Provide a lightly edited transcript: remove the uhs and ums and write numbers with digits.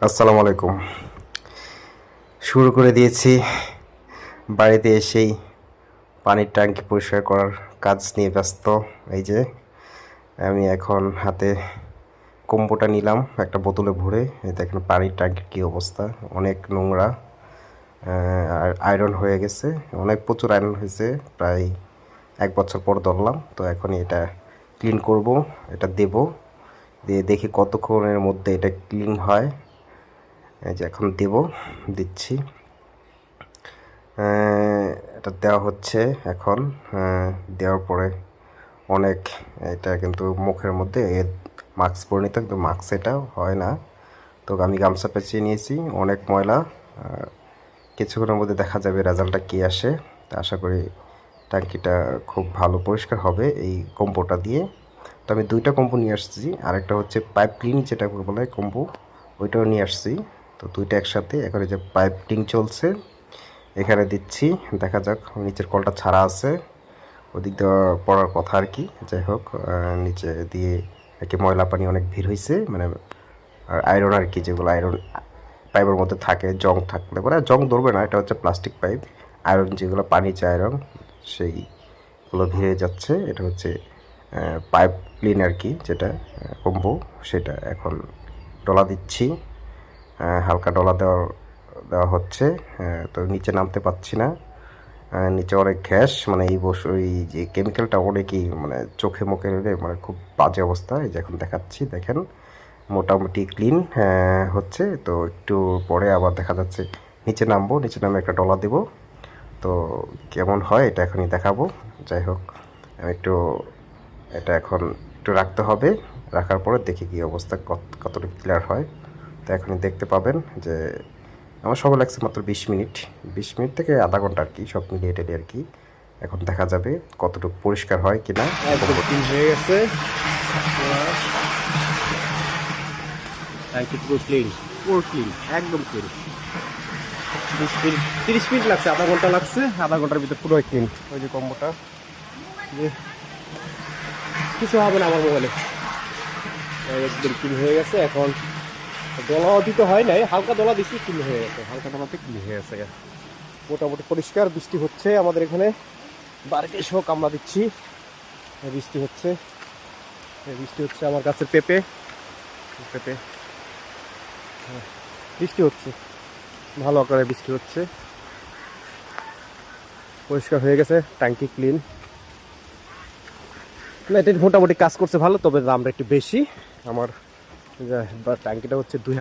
আসসালামু আলাইকুম। শুরু করে দিয়েছি। বাড়িতে এসেই পানির ট্যাঙ্কি পরিষ্কার করার কাজ নিয়ে ব্যস্ত। এই যে আমি এখন হাতে কম্বোটা নিলাম একটা বোতলে ভরে। এই দেখেন পানির ট্যাঙ্কির কী অবস্থা, অনেক নোংরা আর আয়রন হয়ে গেছে, অনেক প্রচুর আয়রন হয়েছে। প্রায় 1 বছর পর ধরলাম, তো এখন এটা ক্লিন করব, এটা দেব, দিয়ে দেখি কতক্ষণের মধ্যে এটা ক্লিন হয়। এই যে এখন দিচ্ছি। এটা দেওয়া হচ্ছে এখন। দেওয়ার পরে অনেক, এটা কিন্তু মুখের মধ্যে মাস্ক পরে নিতে, কিন্তু মাস্ক এটা হয় না, তো আমি গামছা পেঁচিয়ে নিয়েছি। অনেক ময়লা, কিছুক্ষণের মধ্যে দেখা যাবে রেজাল্টটা কী আসে। তা আশা করি ট্যাঙ্কিটা খুব ভালো পরিষ্কার হবে এই কম্পোটা দিয়ে। তো আমি 2টা কম্পো নিয়ে আসছি, আরেকটা হচ্ছে পাইপ ক্লিন যেটা বলে কম্পো, ওইটাও নিয়ে আসছি। তো 2টা একসাথে এখন এই যে পাইপ ক্লিন চলছে, এখানে দিচ্ছি। দেখা যাক, নিচের কলটা ছাড়া আছে, ওদিক দিয়ে পড়ার কথা আর কি। যাই হোক, নিচে দিয়ে আর কি ময়লা পানি অনেক ভিড় হয়েছে, মানে আর আয়রন আর কি, যেগুলো আয়রন পাইপের মধ্যে থাকে, জং থাকলে পরে জং ধরবে না, এটা হচ্ছে প্লাস্টিক পাইপ। আয়রন যেগুলো পানি যে আয়রন, সেইগুলো ভিড়ে যাচ্ছে। এটা হচ্ছে পাইপ ক্লিন আর কি, যেটা কম্বো, সেটা এখন ডলা দিচ্ছি। হালকা ডলা দেওয়া হচ্ছে। তো নিচে নামতে পারছি না, নিচে অনেক গ্যাস, মানে এই যে কেমিক্যালটা অনেকই, মানে চোখে মুখে মানে খুব বাজে অবস্থা। এই যে এখন দেখাচ্ছি, দেখেন মোটামুটি ক্লিন হচ্ছে। তো একটু পরে আবার দেখা যাচ্ছে নিচে নামবো, নিচে নামে একটা ডলা দেবো। তো কেমন হয় এটা এখনই দেখাবো। যাই হোক, আমি একটু, এটা এখন একটু রাখতে হবে, রাখার পরে দেখি কী অবস্থা, কতটুকু ক্লিয়ার হয়। তো এখনই দেখতে পাবেন যে আমার সময় লাগছে মাত্র 20 মিনিট, 20 মিনিট থেকে আধা ঘন্টা আর কি, সব মিলিয়ে টেলে আর কি। এখন দেখা যাবে কতটুকু পরিষ্কার হয় কিনা। একদম ক্লিন হয়ে গেছে, ট্যাঙ্কি পুরো ক্লিন, পুরো ক্লিন, একদম ক্লিন। 20 মিনিট 30 মিনিট লাগছে, আধা ঘন্টা লাগছে, আধা ঘন্টার ভিতরে পুরো ক্লিন। ওই যে কম্বোটা, যে কিছু হবে না আমার মোবাইলে, একদম ক্লিন হয়ে গেছে। এখন দলাও দিতে হয় নাই, হালকা দলা দিচ্ছি, ক্লিন হয়ে গেছে, হালকা দলাতে ক্লিন হয়ে গেছে। মোটামুটি পরিষ্কার। বৃষ্টি হচ্ছে আমাদের এখানে, বাড়িতে এসেও কামড়া দিচ্ছি, বৃষ্টি হচ্ছে, বৃষ্টি হচ্ছে। আমার কাছে পেঁপে পেঁপে বৃষ্টি হচ্ছে, ভালো আকারে বৃষ্টি হচ্ছে। পরিষ্কার হয়ে গেছে, ট্যাঙ্কি ক্লিন। না, এটা মোটামুটি কাজ করছে ভালো, তবে দামটা একটু বেশি। আমার ট্যাঙ্কিটা হচ্ছে